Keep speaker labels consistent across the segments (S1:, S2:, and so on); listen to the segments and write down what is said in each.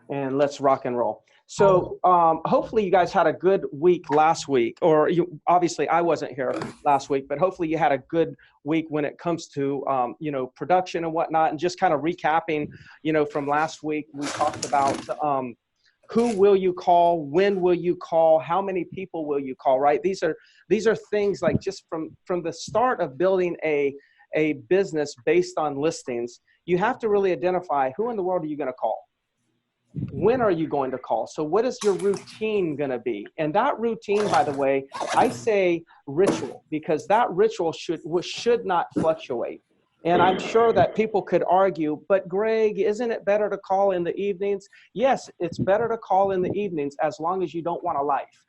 S1: And let's rock and roll. So hopefully you guys had a good week last week, or obviously I wasn't here last week, but hopefully you had a good week when it comes to, production and whatnot. And just kind of recapping, from last week, we talked about who will you call, when will you call, how many people will you call, right? These are things like just from the start of building a business based on listings, you have to really identify who in the world are you going to call. When are you going to call? So what is your routine going to be? And that routine, by the way, I say ritual, because that ritual should not fluctuate. And I'm sure that people could argue, but Greg, isn't it better to call in the evenings? Yes, it's better to call in the evenings as long as you don't want a life.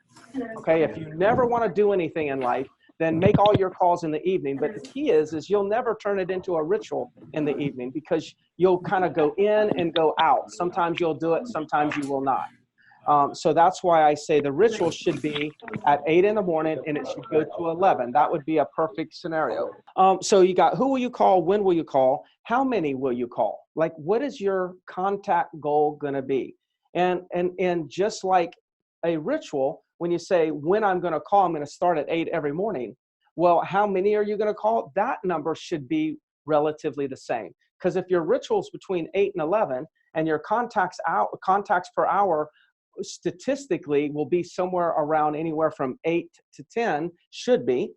S1: Okay, if you never want to do anything in life, then make all your calls in the evening. But the key is you'll never turn it into a ritual in the evening, because you'll kind of go in and go out. Sometimes you'll do it, sometimes you will not. So that's why I say the ritual should be at 8 in the morning and it should go to 11. That would be a perfect scenario. So you got who will you call, when will you call, how many will you call? Like, what is your contact goal going to be? And just like a ritual, when you say when I'm going to call, I'm going to start at 8 every morning. Well, how many are you going to call? That number should be relatively the same. Because if your ritual's between 8 and 11 and your contacts per hour statistically will be somewhere around anywhere from 8 to 10, should be,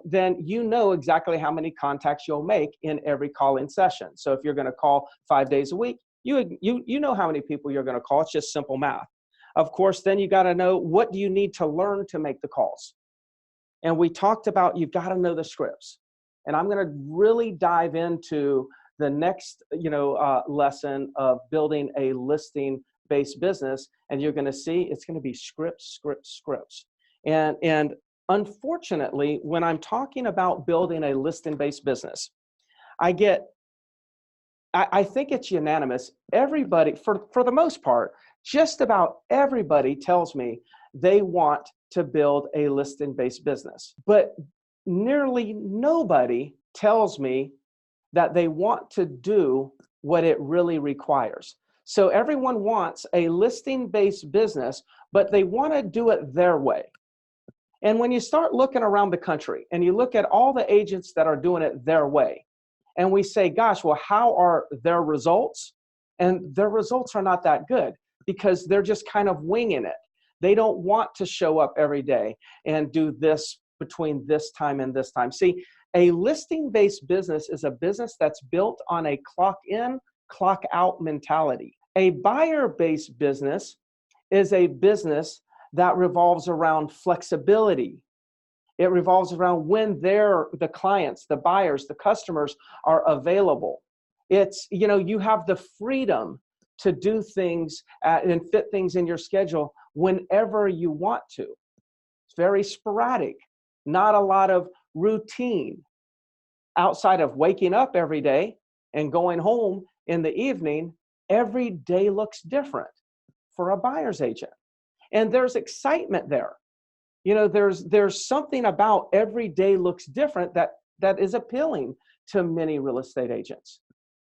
S1: then you know exactly how many contacts you'll make in every call-in session. So if you're going to call 5 days a week, you know how many people you're going to call. It's just simple math. Of course, then you got to know, what do you need to learn to make the calls? And we talked about, you've got to know the scripts. And I'm going to really dive into the next, lesson of building a listing-based business. And you're going to see it's going to be scripts. And unfortunately, when I'm talking about building a listing-based business, I think it's unanimous. Everybody, for the most part, just about everybody tells me they want to build a listing-based business. But nearly nobody tells me that they want to do what it really requires. So everyone wants a listing-based business, but they want to do it their way. And when you start looking around the country and you look at all the agents that are doing it their way, and we say, gosh, well, how are their results? And their results are not that good, because they're just kind of winging it. They don't want to show up every day and do this between this time and this time. See, a listing-based business is a business that's built on a clock in, clock out mentality. A buyer-based business is a business that revolves around flexibility. It revolves around when the clients, the buyers, the customers are available. It's, you have the freedom to do things and fit things in your schedule whenever you want to. It's very sporadic, not a lot of routine. Outside of waking up every day and going home in the evening, every day looks different for a buyer's agent. And there's excitement there. There's something about every day looks different that is appealing to many real estate agents.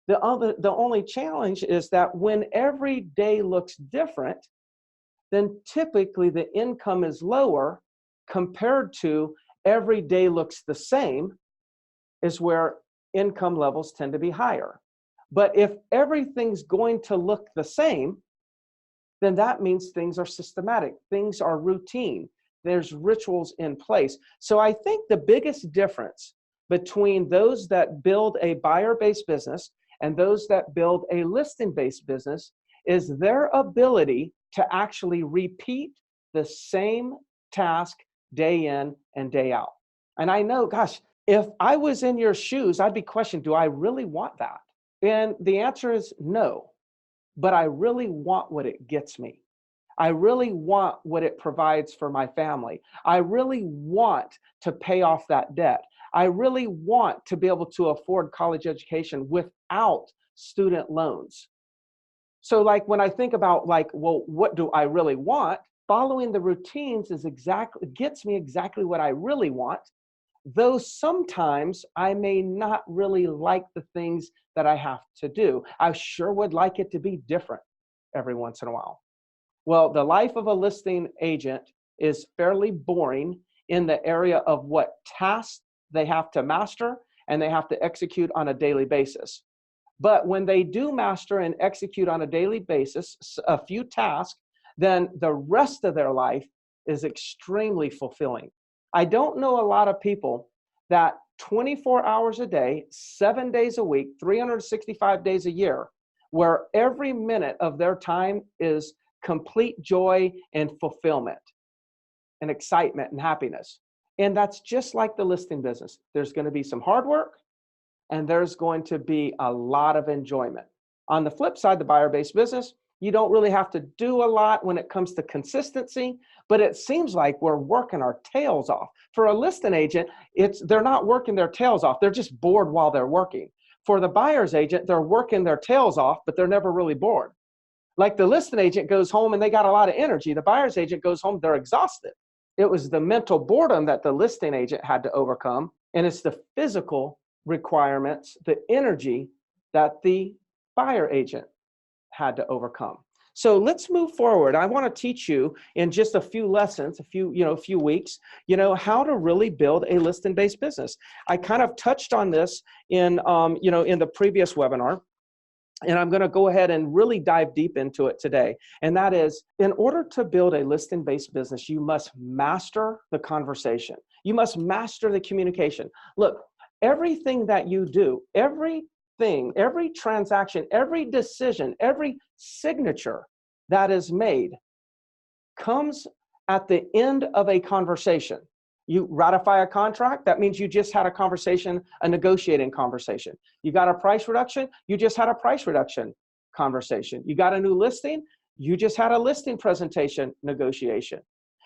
S1: The only challenge is that when every day looks different, then typically the income is lower compared to every day looks the same, is where income levels tend to be higher. But if everything's going to look the same, then that means things are systematic, things are routine, there's rituals in place. So I think the biggest difference between those that build a buyer-based business and those that build a listing-based business is their ability to actually repeat the same task day in and day out. And I know, gosh, if I was in your shoes, I'd be questioning, do I really want that? And the answer is no, but I really want what it gets me. I really want what it provides for my family. I really want to pay off that debt. I really want to be able to afford college education without student loans. So like when I think about well, what do I really want? Following the routines gets me exactly what I really want. Though sometimes I may not really like the things that I have to do. I sure would like it to be different. every once in a while. Well, the life of a listing agent is fairly boring in the area of what tasks they have to master and they have to execute on a daily basis. But when they do master and execute on a daily basis a few tasks, then the rest of their life is extremely fulfilling. I don't know a lot of people that 24 hours a day, 7 days a week, 365 days a year, where every minute of their time is complete joy and fulfillment and excitement and happiness. And that's just like the listing business. There's going to be some hard work and there's going to be a lot of enjoyment. On the flip side, the buyer-based business, you don't really have to do a lot when it comes to consistency, but it seems like we're working our tails off. For a listing agent, they're not working their tails off. They're just bored while they're working. For the buyer's agent, they're working their tails off, but they're never really bored. Like the listing agent goes home and they got a lot of energy. The buyer's agent goes home, they're exhausted. It was the mental boredom that the listing agent had to overcome, and it's the physical requirements, the energy that the buyer agent had to overcome. So let's move forward. I want to teach you in just a few lessons, a few weeks, how to really build a listing-based business. I kind of touched on this in the previous webinar, and I'm going to go ahead and really dive deep into it today. And that is, in order to build a listing-based business, you must master the conversation. You must master the communication. Look, everything that you do, every transaction, every decision, every signature that is made comes at the end of a conversation. You ratify a contract, that means you just had a conversation, a negotiating conversation. You got a price reduction, you just had a price reduction conversation. You got a new listing, you just had a listing presentation negotiation.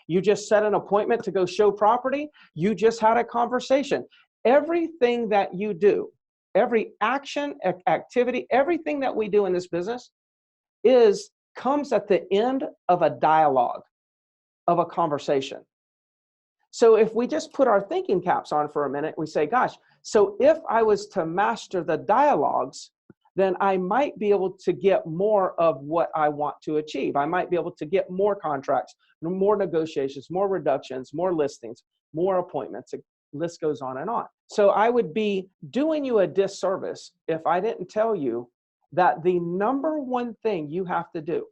S1: You just set an appointment to go show property, you just had a conversation. Everything that you do, every action, activity, everything that we do in this business comes at the end of a dialogue, of a conversation. So if we just put our thinking caps on for a minute, we say, gosh, so if I was to master the dialogues, then I might be able to get more of what I want to achieve. I might be able to get more contracts, more negotiations, more reductions, more listings, more appointments. The list goes on and on. So I would be doing you a disservice if I didn't tell you that the number one thing you have to do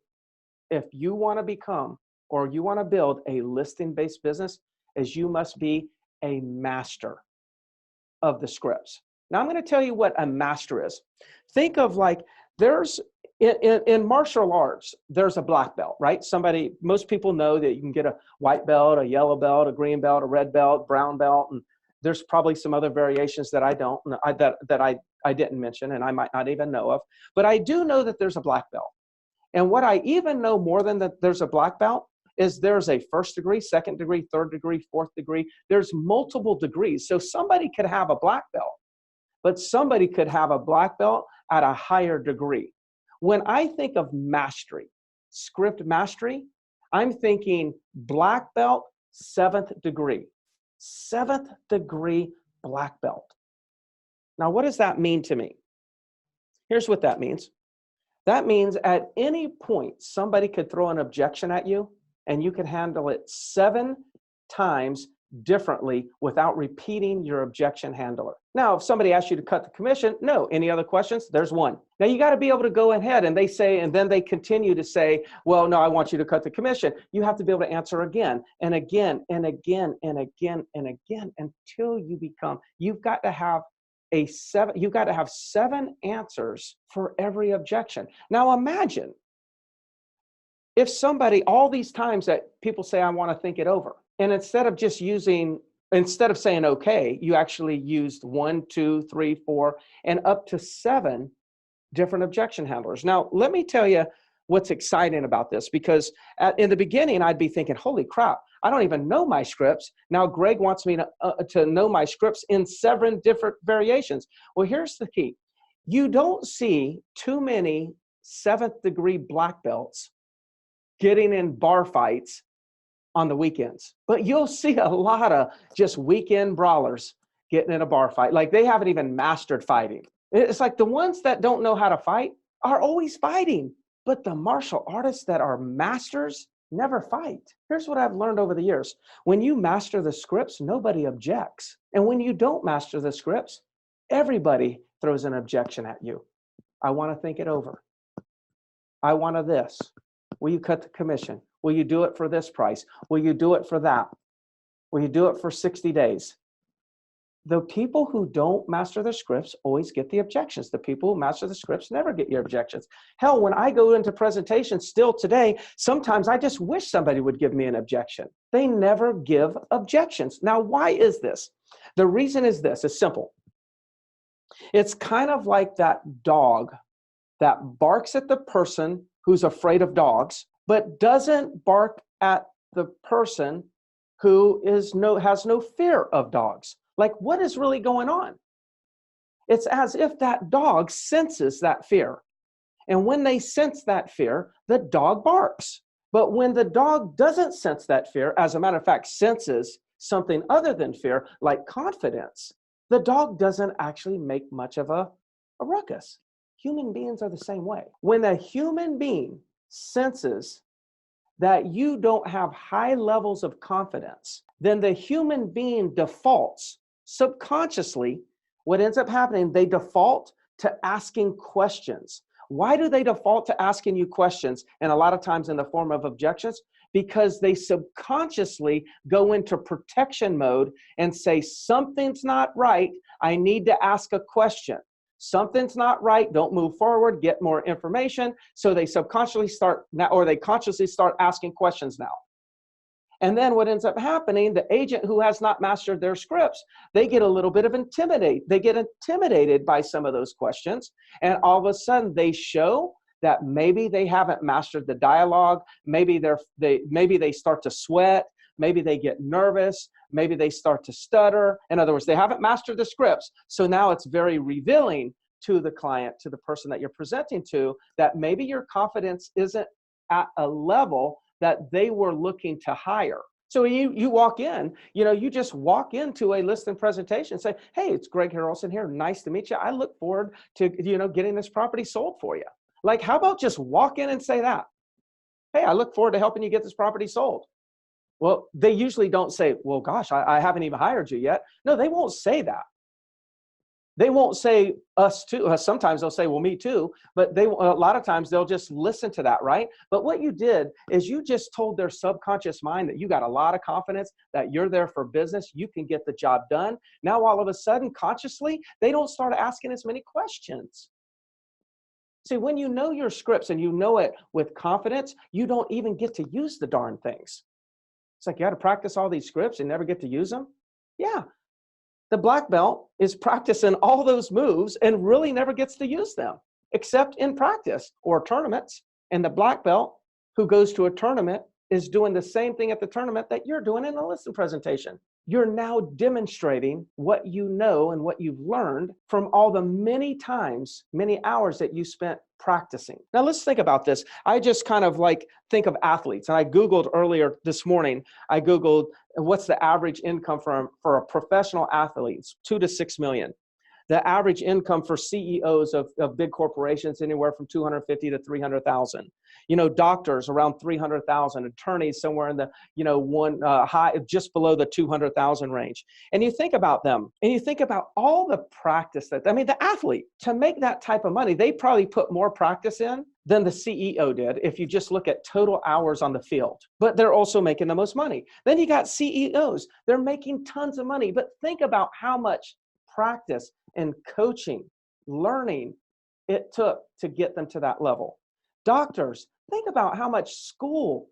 S1: if you want to become or you want to build a listing-based business is you must be a master of the scripts. Now I'm going to tell you what a master is. Think of like there's in martial arts, there's a black belt, right? Most people know that you can get a white belt, a yellow belt, a green belt, a red belt, brown belt, and there's probably some other variations that I didn't mention and I might not even know of. But I do know that there's a black belt. And what I even know more than that there's a black belt is there's a first degree, second degree, third degree, fourth degree. There's multiple degrees. So somebody could have a black belt, but somebody could have a black belt at a higher degree. When I think of mastery, script mastery, I'm thinking black belt, 7th degree. 7th degree black belt. Now, what does that mean to me? Here's what that means. That means at any point, somebody could throw an objection at you and you can handle it 7 times differently without repeating your objection handler. Now, if somebody asks you to cut the commission, no. Any other questions? There's one. Now, you got to be able to go ahead and then they continue to say, well, no, I want you to cut the commission. You have to be able to answer again and again and again and again and again until you've got to have 7 answers for every objection. Now, imagine if all these times that people say, I want to think it over, and instead of saying okay, you actually used 1, 2, 3, 4, and up to 7 different objection handlers. Now, let me tell you what's exciting about this, because in the beginning, I'd be thinking, holy crap, I don't even know my scripts. Now, Greg wants me to know my scripts in 7 different variations. Well, here's the key. You don't see too many 7th degree black belts getting in bar fights on the weekends. But you'll see a lot of just weekend brawlers getting in a bar fight. Like they haven't even mastered fighting. It's like the ones that don't know how to fight are always fighting. But the martial artists that are masters never fight. Here's what I've learned over the years. When you master the scripts, nobody objects. And when you don't master the scripts, everybody throws an objection at you. I want to think it over. I want to this. Will you cut the commission? Will you do it for this price? Will you do it for that? Will you do it for 60 days? The people who don't master the scripts always get the objections. The people who master the scripts never get your objections. Hell, when I go into presentations still today, sometimes I just wish somebody would give me an objection. They never give objections. Now, why is this? The reason is this. It's simple. It's kind of like that dog that barks at the person who's afraid of dogs, but doesn't bark at the person who has no fear of dogs. Like, what is really going on? It's as if that dog senses that fear. And when they sense that fear, the dog barks. But when the dog doesn't sense that fear, as a matter of fact, senses something other than fear, like confidence, the dog doesn't actually make much of a ruckus. Human beings are the same way. When a human being senses that you don't have high levels of confidence, then the human being defaults subconsciously. What ends up happening, they default to asking questions. Why do they default to asking you questions? And a lot of times in the form of objections, because they subconsciously go into protection mode and say, something's not right. I need to ask a question. Something's not right. Don't move forward. Get more information. So they subconsciously start now, or they consciously start asking questions now. And then what ends up happening, the agent who has not mastered their scripts, they get a little bit of They get intimidated by some of those questions. And all of a sudden they show that maybe they haven't mastered the dialogue. Maybe they start to sweat. Maybe they get nervous. Maybe they start to stutter. In other words, they haven't mastered the scripts. So now it's very revealing to the client, to the person that you're presenting to, that maybe your confidence isn't at a level that they were looking to hire. So you walk in, you just walk into a listing presentation and say, hey, it's Greg Harrelson here. Nice to meet you. I look forward to, getting this property sold for you. Like, how about just walk in and say that? Hey, I look forward to helping you get this property sold. Well, they usually don't say, well, gosh, I haven't even hired you yet. No, they won't say that. They won't say us too. Sometimes they'll say, well, me too. But a lot of times they'll just listen to that, right? But what you did is you just told their subconscious mind that you got a lot of confidence, that you're there for business. You can get the job done. Now, all of a sudden, consciously, they don't start asking as many questions. See, when you know your scripts and you know it with confidence, you don't even get to use the darn things. It's like you got to practice all these scripts and never get to use them. Yeah. The black belt is practicing all those moves and really never gets to use them, except in practice or tournaments. And the black belt who goes to a tournament is doing the same thing at the tournament that you're doing in a listing presentation. You're now demonstrating what you know and what you've learned from all the many hours that you spent practicing. Now let's think about this. I just kind of think of athletes. And I Googled earlier this morning, I Googled what's the average income for a professional athlete, 2 to 6 million. The average income for CEOs of big corporations, anywhere from 250 to 300,000. Doctors around 300,000. Attorneys somewhere in the high, just below the 200,000 range. And you think about them, and you think about all the practice the athlete, to make that type of money, they probably put more practice in than the CEO did if you just look at total hours on the field. But they're also making the most money. Then you got CEOs. They're making tons of money. But think about how much practice and coaching, learning it took to get them to that level. Doctors, think about how much school.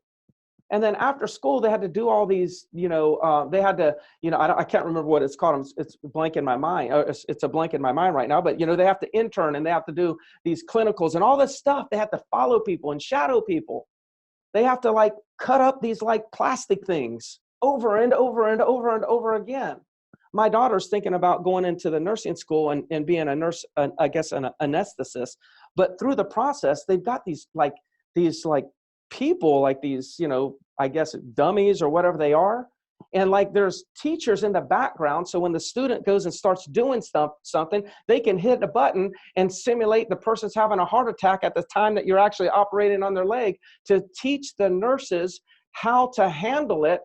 S1: And then after school, they had to do all these, they had to, I can't remember what it's called. It's blank in my mind. It's a blank in my mind right now, but, they have to intern and they have to do these clinicals and all this stuff. They have to follow people and shadow people. They have to cut up these plastic things over and over and over and over again. My daughter's thinking about going into the nursing school and being a nurse, an anesthetist. But through the process, they've got these people, these, dummies or whatever they are. And like there's teachers in the background, so when the student goes and starts doing something, they can hit a button and simulate the person's having a heart attack at the time that you're actually operating on their leg, to teach the nurses how to handle it,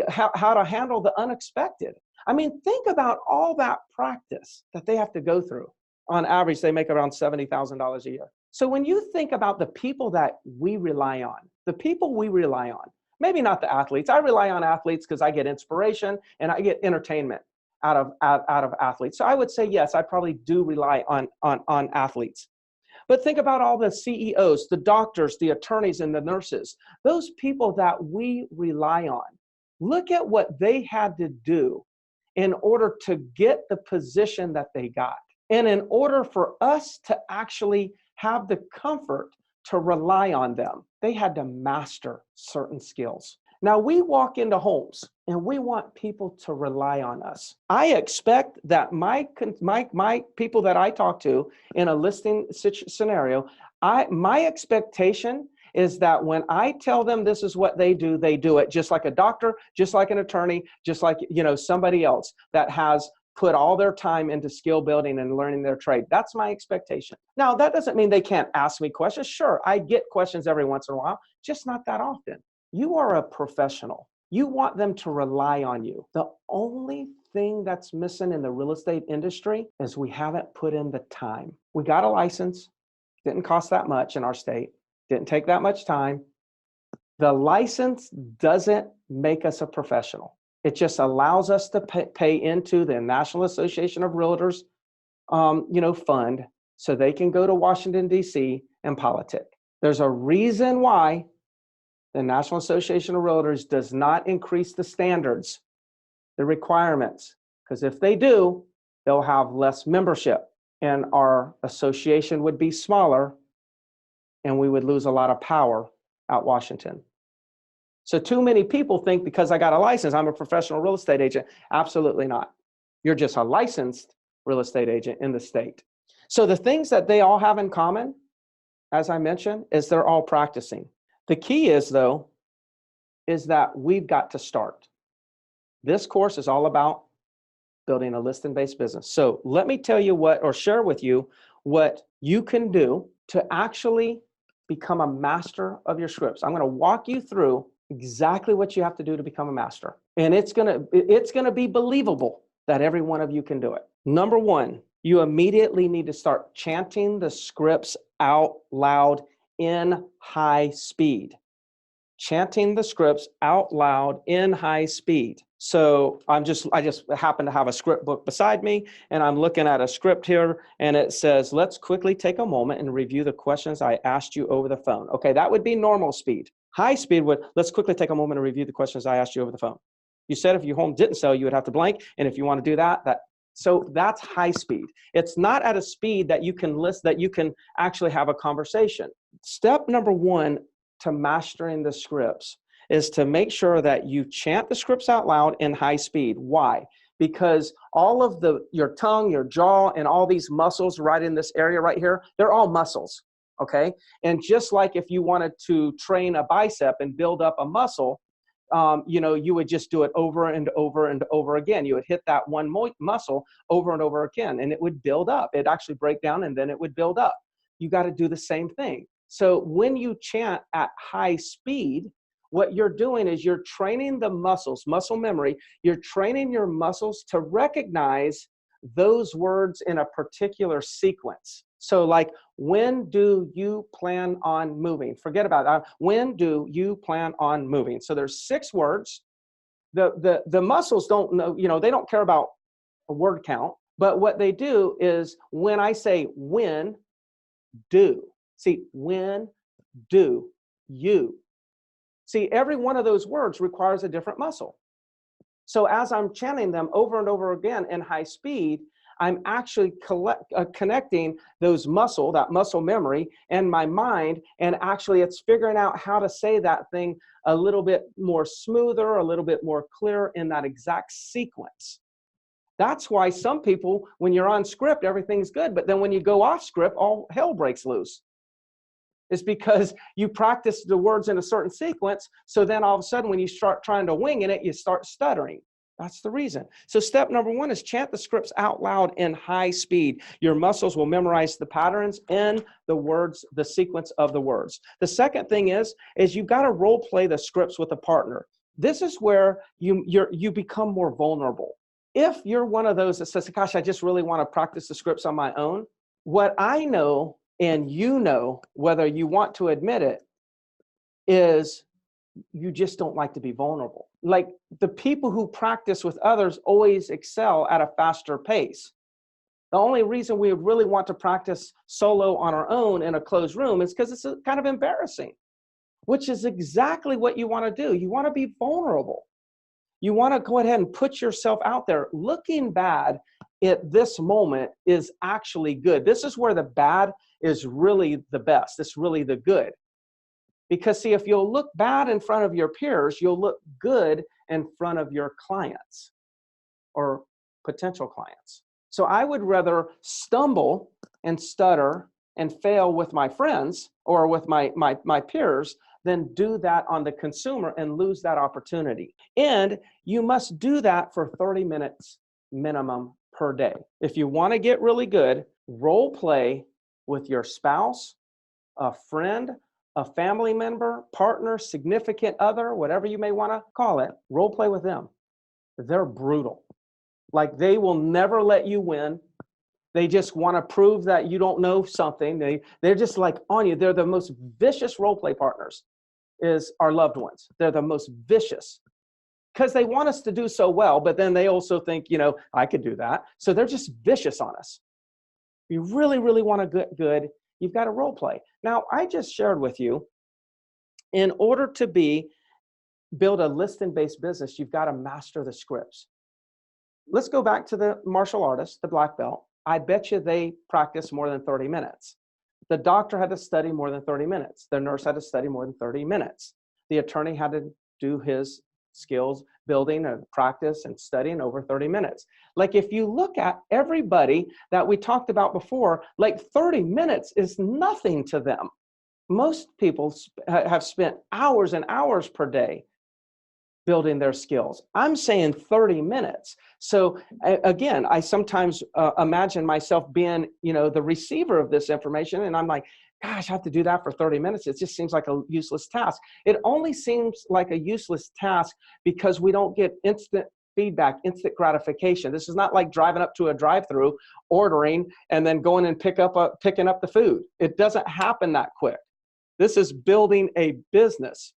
S1: how to handle the unexpected. I mean, think about all that practice that they have to go through. On average, they make around $70,000 a year. So when you think about the people that we rely on, the people we rely on, maybe not the athletes. I rely on athletes because I get inspiration and I get entertainment out of athletes. So I would say, yes, I probably do rely on athletes. But think about all the CEOs, the doctors, the attorneys, and the nurses, those people that we rely on. Look at what they had to do in order to get the position that they got. And in order for us to actually have the comfort to rely on them, they had to master certain skills. Now we walk into homes and we want people to rely on us. I expect that my people that I talk to in a listing scenario, my expectation is that when I tell them this is what they do it just like a doctor, just like an attorney, just like, somebody else that has put all their time into skill building and learning their trade. That's my expectation. Now, that doesn't mean they can't ask me questions. Sure, I get questions every once in a while, just not that often. You are a professional. You want them to rely on you. The only thing that's missing in the real estate industry is we haven't put in the time. We got a license, didn't cost that much in our state, didn't take that much time. The license doesn't make us a professional. It just allows us to pay into the National Association of Realtors, fund, so they can go to Washington, D.C. and politic. There's a reason why the National Association of Realtors does not increase the standards, the requirements, because if they do, they'll have less membership and our association would be smaller and we would lose a lot of power out Washington. So too many people think because I got a license, I'm a professional real estate agent. Absolutely not. You're just a licensed real estate agent in the state. So the things that they all have in common, as I mentioned, is they're all practicing. The key is, though, is that we've got to start. This course is all about building a listing-based business. So let me tell you share with you what you can do to actually become a master of your scripts. I'm going to walk you through exactly what you have to do to become a master. And it's going to be believable that every one of you can do it. Number one, you immediately need to start chanting the scripts out loud in high speed. Chanting the scripts out loud in high speed. So I just happen to have a script book beside me, and I'm looking at a script here, and it says, let's quickly take a moment and review the questions I asked you over the phone. Okay, that would be normal speed. High speed would, let's quickly take a moment and review the questions I asked you over the phone. You said if your home didn't sell, you would have to blank, and if you want to do that. So that's high speed. It's not at a speed that you can actually have a conversation. Step number one to mastering the scripts is to make sure that you chant the scripts out loud in high speed. Why? Because all of your tongue, your jaw, and all these muscles right in this area right here, they're all muscles, okay? And just like if you wanted to train a bicep and build up a muscle, you would just do it over and over and over again. You would hit that one muscle over and over again, and it would build up. It'd actually break down, and then it would build up. You got to do the same thing. So when you chant at high speed, what you're doing is you're training the muscles, muscle memory. You're training your muscles to recognize those words in a particular sequence. So like, when do you plan on moving? Forget about that. When do you plan on moving? So there's 6 words. The muscles don't know, they don't care about a word count, but what they do is when I say when, do. See, when do you? See, every one of those words requires a different muscle. So as I'm chanting them over and over again in high speed, I'm actually connecting that muscle memory and my mind, and actually it's figuring out how to say that thing a little bit more smoother, a little bit more clear in that exact sequence. That's why some people, when you're on script, everything's good, but then when you go off script, all hell breaks loose. is because you practice the words in a certain sequence. So then all of a sudden, when you start trying to wing it, you start stuttering. That's the reason. So step number one is chant the scripts out loud in high speed. Your muscles will memorize the patterns in the words, the sequence of the words. The second thing is you've got to role play the scripts with a partner. This is where you become more vulnerable. If you're one of those that says, gosh, I just really want to practice the scripts on my own, what I know, and you know, whether you want to admit it, is you just don't like to be vulnerable. Like the people who practice with others always excel at a faster pace. The only reason we really want to practice solo on our own in a closed room is because it's kind of embarrassing, which is exactly what you want to do. You want to be vulnerable. You want to go ahead and put yourself out there. Looking bad at this moment is actually good. This is where the bad is really the best. It's really the good. Because see, if you'll look bad in front of your peers, you'll look good in front of your clients or potential clients. So I would rather stumble and stutter and fail with my friends or with my peers than do that on the consumer and lose that opportunity. And you must do that for 30 minutes minimum per day. If you want to get really good, role play with your spouse, a friend, a family member, partner, significant other, whatever you may want to call it, role play with them. They're brutal. Like they will never let you win. They just want to prove that you don't know something. They're just like on you. They're the most vicious role play partners is our loved ones. They're the most vicious because they want us to do so well, but then they also think, you know, I could do that. So they're just vicious on us. If you really, really want to get good, you've got to role play. Now, I just shared with you, in order to build a listing-based business, you've got to master the scripts. Let's go back to the martial artist, the black belt. I bet you they practiced more than 30 minutes. The doctor had to study more than 30 minutes. The nurse had to study more than 30 minutes. The attorney had to do his skills building and practice and studying over 30 minutes. Like if you look at everybody that we talked about before, like 30 minutes is nothing to them. Most people have spent hours and hours per day building their skills. I'm saying 30 minutes. So again, I sometimes imagine myself being, you know, the receiver of this information. And I'm like, gosh, I have to do that for 30 minutes. It just seems like a useless task. It only seems like a useless task because we don't get instant feedback, instant gratification. This is not like driving up to a drive-through, ordering, and then going and picking up the food. It doesn't happen that quick. This is building a business,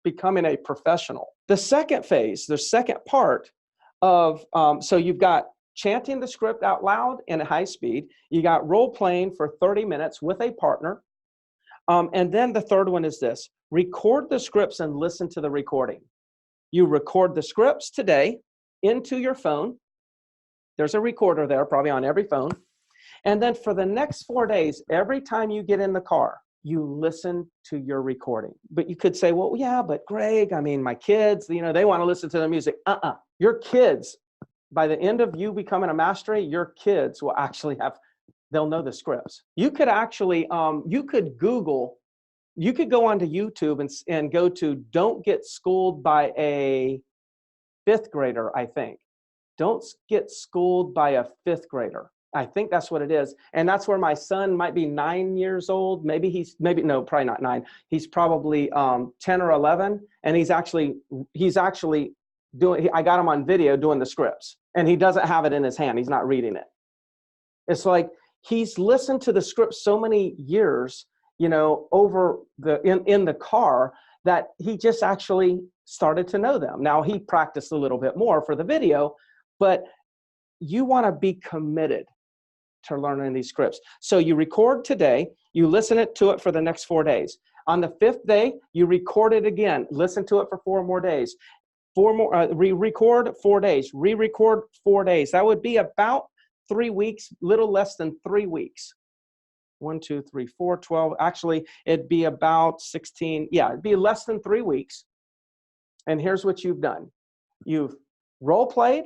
S1: becoming a professional. The second phase, the second part of, so you've got chanting the script out loud in a high speed. You got role playing for 30 minutes with a partner. And then the third one is this: record the scripts and listen to the recording. You record the scripts today into your phone. There's a recorder there, probably on every phone. And then for the next 4 days, every time you get in the car, you listen to your recording. But you could say, well, yeah, but Greg, I mean, my kids, you know, they want to listen to the music. Your kids, by the end of you becoming a mastery, your kids will actually they'll know the scripts. You could actually, you could go onto YouTube and go to "Don't Get Schooled by a Fifth Grader," I think. Don't get schooled by a fifth grader. I think that's what it is. And that's where my son might be 9 years old. No, probably not 9. He's probably 10 or 11. And he's actually doing, I got him on video doing the scripts, and he doesn't have it in his hand. He's not reading it. It's like he's listened to the script so many years, you know, in the car, that he just actually started to know them. Now he practiced a little bit more for the video, but you want to be committed to learning these scripts. So you record today, you listen to it for the next 4 days. On the 5th day, you record it again, listen to it for 4 more days. Re-record 4 days, re-record 4 days. That would be about 3 weeks, little less than 3 weeks. 1, 2, 3, 4, 12. Actually, it'd be about 16. Yeah, it'd be less than 3 weeks. And here's what you've done. You've role played,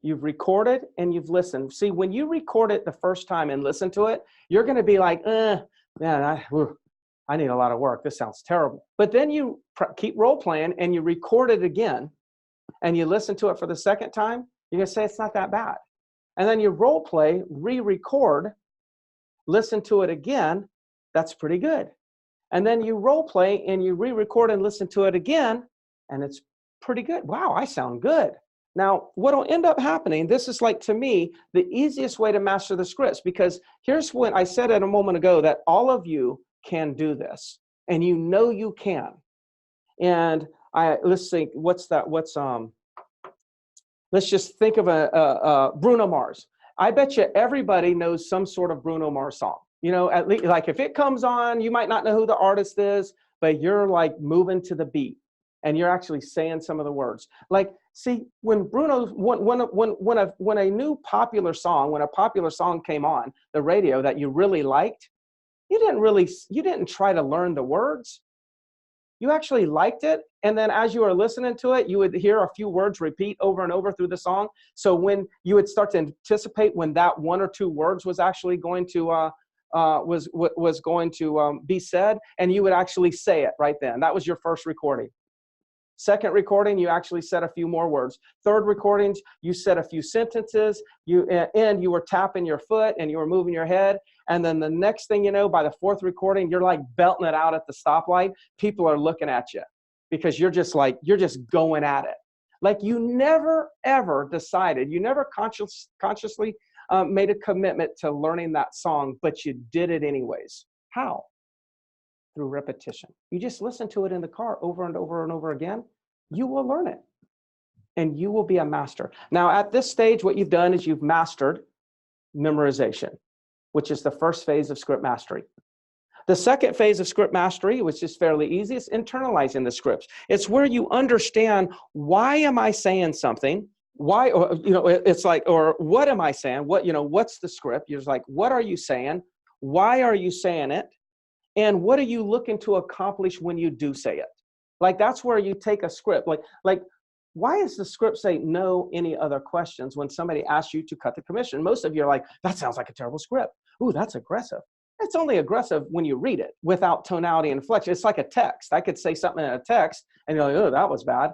S1: you've recorded, and you've listened. See, when you record it the first time and listen to it, you're going to be like, man, I need a lot of work. This sounds terrible. But then you keep role playing and you record it again and you listen to it for the second time, you're going to say it's not that bad. And then you role play, re-record, listen to it again, that's pretty good. And then you role play and you re-record and listen to it again, and it's pretty good. Wow, I sound good. Now, what'll end up happening, this is like, to me, the easiest way to master the scripts, because here's when I said it a moment ago that all of you can do this, and you know you can. And let's think, let's just think of a Bruno Mars. I bet you everybody knows some sort of Bruno Mars song. You know, at least, like, if it comes on, you might not know who the artist is, but you're like moving to the beat and you're actually saying some of the words. Like, see, when a popular song came on the radio that you really liked, you didn't try to learn the words. You actually liked it, and then as you were listening to it, you would hear a few words repeat over and over through the song. So when you would start to anticipate when that one or two words was actually going to be said, and you would actually say it right then. That was your first recording. Second recording, you actually said a few more words. Third recordings, you said a few sentences, and you were tapping your foot and you were moving your head. And then the next thing you know, by the fourth recording, you're like belting it out at the stoplight. People are looking at you because you're just going at it. Like, you never, ever decided, you never consciously made a commitment to learning that song, but you did it anyways. How? Through repetition. You just listen to it in the car over and over and over again, you will learn it and you will be a master. Now, at this stage, what you've done is you've mastered memorization, which is the first phase of script mastery. The second phase of script mastery, which is fairly easy, is internalizing the scripts. It's where you understand, why am I saying something? Why, or, it's like, or what am I saying? What's the script? You're just like, what are you saying? Why are you saying it? And what are you looking to accomplish when you do say it? Like, that's where you take a script. Like, why does the script say no any other questions when somebody asks you to cut the commission? Most of you are like, that sounds like a terrible script. Ooh, that's aggressive. It's only aggressive when you read it without tonality and inflection. It's like a text. I could say something in a text and you're like, oh, that was bad.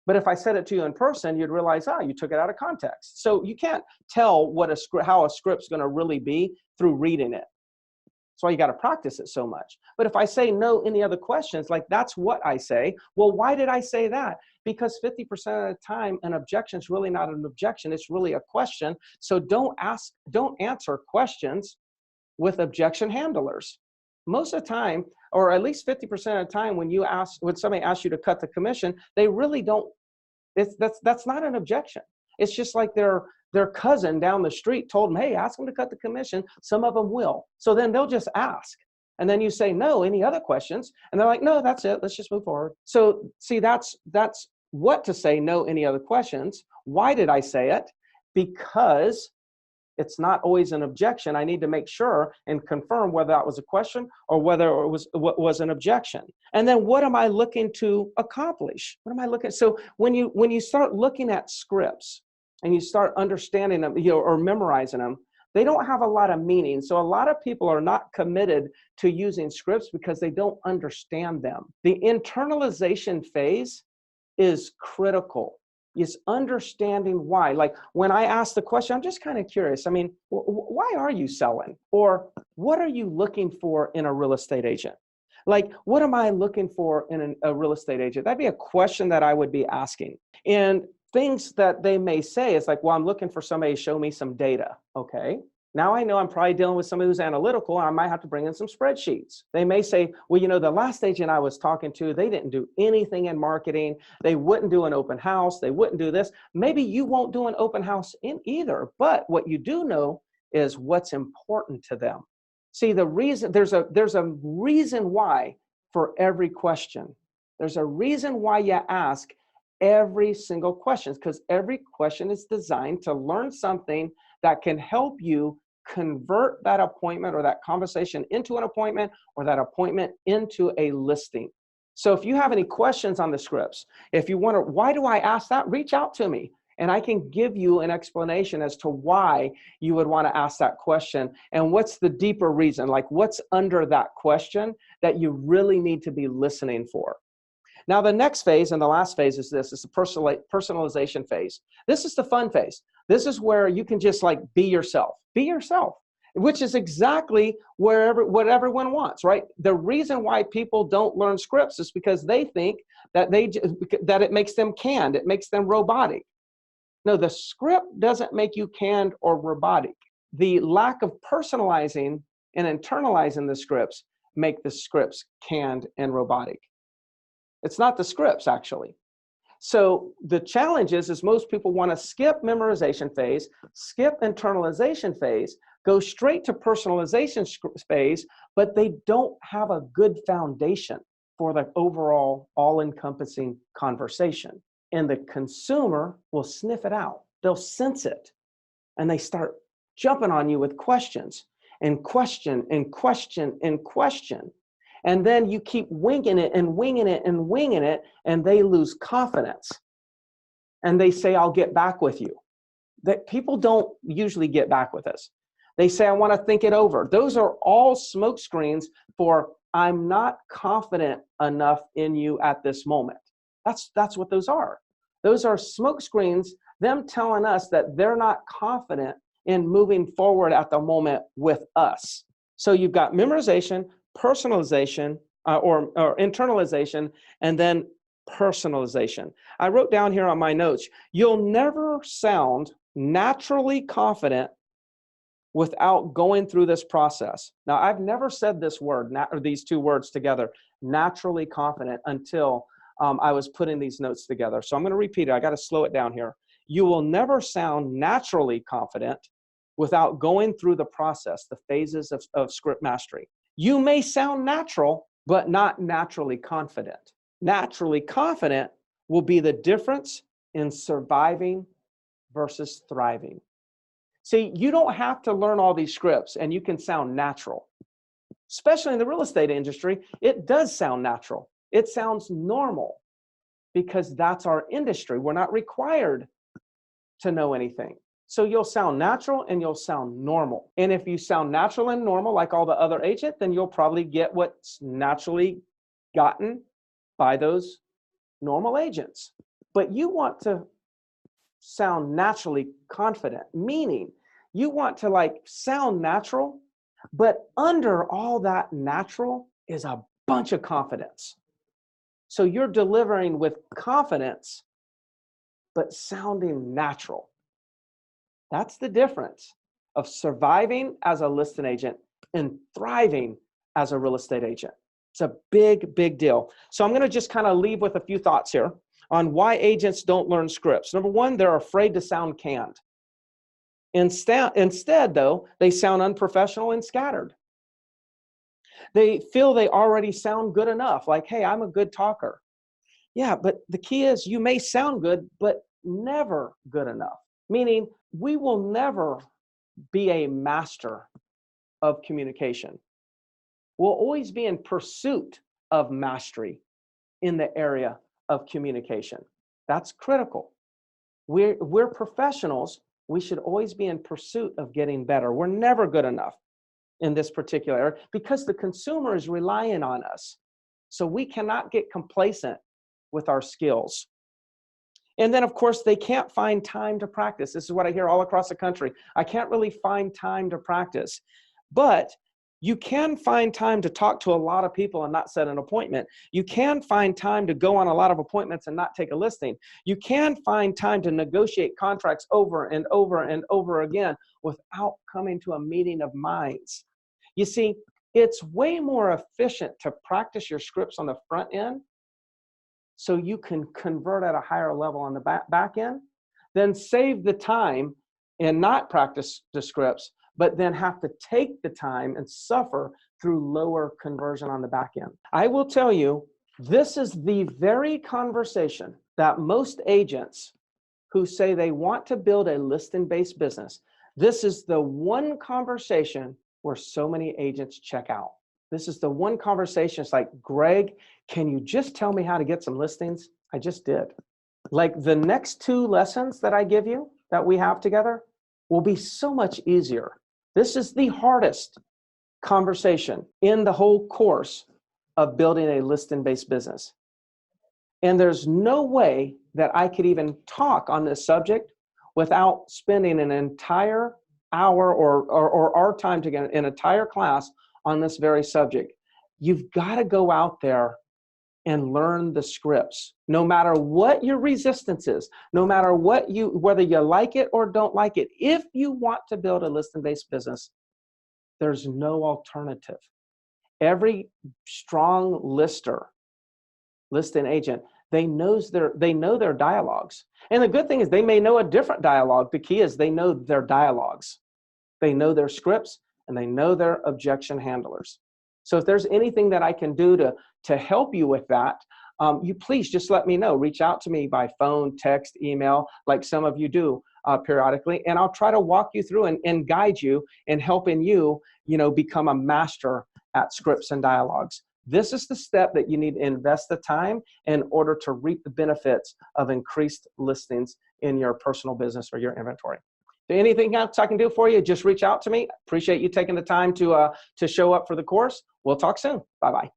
S1: But if I said it to you in person, you'd realize, you took it out of context. So you can't tell how a script's going to really be through reading it. That's why you got to practice it so much. But if I say no any other questions, like, that's what I say. Well, why did I say that? Because 50% of the time, an objection is really not an objection. It's really a question. So don't answer questions with objection handlers. Most of the time, or at least 50% of the time, when somebody asks you to cut the commission, they really don't. That's not an objection. It's just like their cousin down the street told them, hey, ask them to cut the commission. Some of them will. So then they'll just ask. And then you say, no, any other questions? And they're like, no, that's it. Let's just move forward. So see, that's what to say, no, any other questions. Why did I say it? Because it's not always an objection. I need to make sure and confirm whether that was a question or whether it was an objection. And then what am I looking to accomplish? What am I looking? So when you start looking at scripts and you start understanding them, or memorizing them, they don't have a lot of meaning. So a lot of people are not committed to using scripts because they don't understand them. The internalization phase is critical. Is understanding why. Like, when I ask the question, I'm just kind of curious. I mean, why are you selling? Or what are you looking for in a real estate agent? Like, what am I looking for in a real estate agent? That'd be a question that I would be asking. And things that they may say is like, well, I'm looking for somebody to show me some data. Okay. Now I know I'm probably dealing with somebody who's analytical, and I might have to bring in some spreadsheets. They may say, well, the last agent I was talking to, they didn't do anything in marketing. They wouldn't do an open house. They wouldn't do this. Maybe you won't do an open house in either. But what you do know is what's important to them. See, there's a reason why for every question. There's a reason why you ask every single question, because every question is designed to learn something that can help you convert that appointment or that conversation into an appointment, or that appointment into a listing. So if you have any questions on the scripts, if you wonder, why do I ask that? Reach out to me And I can give you an explanation as to why you would want to ask that question and what's the deeper reason, like what's under that question that you really need to be listening for. Now, the next phase and the last phase is this, is the personalization phase. This is the fun phase. This is where you can just like be yourself, which is exactly what everyone wants, right? The reason why people don't learn scripts is because they think that that it makes them canned, it makes them robotic. No, the script doesn't make you canned or robotic. The lack of personalizing and internalizing the scripts make the scripts canned and robotic. It's not the scripts, actually. So the challenge is most people want to skip memorization phase, skip internalization phase, go straight to personalization phase, but they don't have a good foundation for the overall all-encompassing conversation. And the consumer will sniff it out. They'll sense it. And they start jumping on you with questions and question and question and question. And then you keep winging it and winging it and winging it, and they lose confidence. And they say, I'll get back with you. That people don't usually get back with us. They say, I want to think it over. Those are all smoke screens for I'm not confident enough in you at this moment. That's what those are. Those are smoke screens, them telling us that they're not confident in moving forward at the moment with us. So you've got memorization, personalization, or internalization, and then personalization. I wrote down here on my notes, you'll never sound naturally confident without going through this process. Now, I've never said this word, or these two words together, naturally confident, until I was putting these notes together. So I'm going to repeat it. I got to slow it down here. You will never sound naturally confident without going through the process, the phases of script mastery. You may sound natural, but not naturally confident. Naturally confident will be the difference in surviving versus thriving. See, you don't have to learn all these scripts and you can sound natural. Especially in the real estate industry, it does sound natural. It sounds normal because that's our industry. We're not required to know anything. So you'll sound natural and you'll sound normal. And if you sound natural and normal like all the other agents, then you'll probably get what's naturally gotten by those normal agents. But you want to sound naturally confident, meaning you want to like sound natural, but under all that natural is a bunch of confidence. So you're delivering with confidence, but sounding natural. That's the difference of surviving as a listing agent and thriving as a real estate agent. It's a big, big deal. So I'm going to just kind of leave with a few thoughts here on why agents don't learn scripts. Number one, they're afraid to sound canned. Instead, though, they sound unprofessional and scattered. They feel they already sound good enough, like, hey, I'm a good talker. Yeah, but the key is you may sound good, but never good enough. Meaning, we will never be a master of communication. We'll always be in pursuit of mastery in the area of communication. That's critical. We're professionals. We should always be in pursuit of getting better. We're never good enough in this particular area because the consumer is relying on us. So we cannot get complacent with our skills. And then, of course, they can't find time to practice. This is what I hear all across the country. I can't really find time to practice. But you can find time to talk to a lot of people and not set an appointment. You can find time to go on a lot of appointments and not take a listing. You can find time to negotiate contracts over and over and over again without coming to a meeting of minds. You see, it's way more efficient to practice your scripts on the front end so you can convert at a higher level on the back end, then save the time and not practice the scripts, but then have to take the time and suffer through lower conversion on the back end. I will tell you, this is the very conversation that most agents who say they want to build a listing-based business, this is the one conversation where so many agents check out. This is the one conversation. It's like, Greg, can you just tell me how to get some listings? I just did. Like the next 2 lessons that I give you that we have together will be so much easier. This is the hardest conversation in the whole course of building a listing-based business. And there's no way that I could even talk on this subject without spending an entire hour or our time together, an entire class on this very subject. You've got to go out there and learn the scripts, no matter what your resistance is, no matter whether you like it or don't like it. If you want to build a listing-based business, there's no alternative. Every strong listing agent, they know their dialogues. And the good thing is they may know a different dialogue. The key is they know their dialogues. They know their scripts and they know their objection handlers. So if there's anything that I can do to help you with that, you please just let me know. Reach out to me by phone, text, email, like some of you do periodically, and I'll try to walk you through and guide you in helping you, become a master at scripts and dialogues. This is the step that you need to invest the time in order to reap the benefits of increased listings in your personal business or your inventory. Anything else I can do for you, just reach out to me. Appreciate you taking the time to show up for the course. We'll talk soon. Bye-bye.